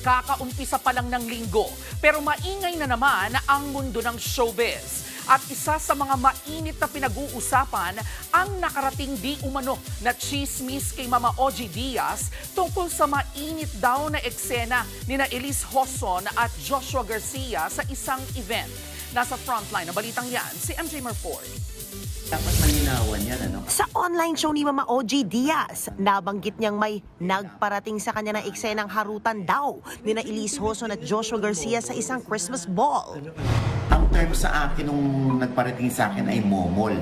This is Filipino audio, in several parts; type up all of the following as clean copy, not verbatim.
Kakaumpisa pa lang ng linggo, pero maingay na naman ang mundo ng showbiz. At isa sa mga mainit na pinag-uusapan ang nakarating di umano na chismis kay Mama Ogie Diaz tungkol sa mainit daw na eksena ni Elise Hoson at Joshua Garcia sa isang event. Nasa frontline ng balitang yan, si MJ Marford. Dapat malinawan yan, ano? Sa online show ni Mama Ogie Diaz, nabanggit niyang may nagparating sa kanya ng eksenang harutan daw ni Elise Hoson at Joshua Garcia sa isang Christmas ball. Ang term sa akin nung nagparating sa akin ay momol.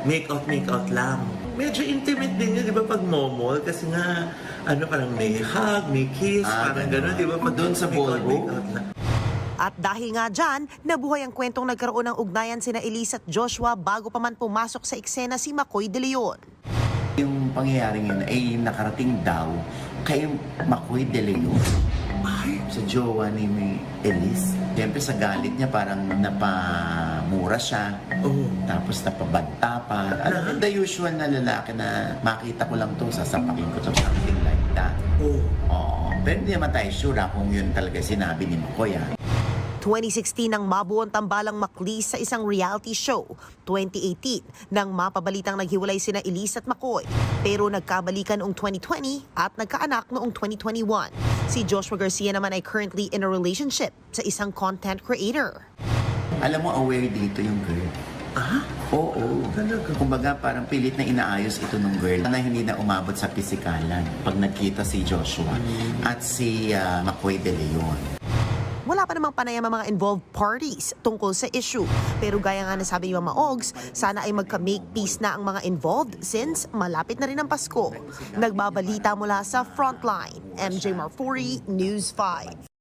Make out lang. Medyo intimate din yun, di ba, pag momol? Kasi nga, parang may hug, may kiss, parang gano'n, di ba? Pag doon sa ballroom. At dahil nga dyan, nabuhay ang kwentong nagkaroon ng ugnayan sina Elise at Joshua bago pa man pumasok sa eksena si Makoy De Leon. Yung pangyayaring yun ay nakarating daw kay Makoy De Leon. Sa jowa ni Elise. Siyempre sa galit niya parang napamura siya. Tapos napabanta pa. The usual na lalaki na makita ko lang to, sasapakin ko to, something like that. Oo. Pero hindi naman tayo sure kung yun talaga sinabi ni Makoy. 2016 nang mabuo ang tambalang Maclis sa isang reality show. 2018 nang mapabalitang naghiwalay sina Elise at Makoy. Pero nagkabalikan noong 2020 at nagkaanak noong 2021. Si Joshua Garcia naman ay currently in a relationship sa isang content creator. Alam mo, aware dito yung girl. Oo. Talaga? Kumbaga parang pilit na inaayos ito ng girl na hindi na umabot sa pisikalan pag nagkita si Joshua at si Makoy De Leon. Wala pa namang panayam ang mga involved parties tungkol sa issue. Pero gaya nga na sabi ni Mama Ogs, sana ay magka-make peace na ang mga involved since malapit na rin ang Pasko. Nagbabalita mula sa Frontline, MJ Marfori, News 5.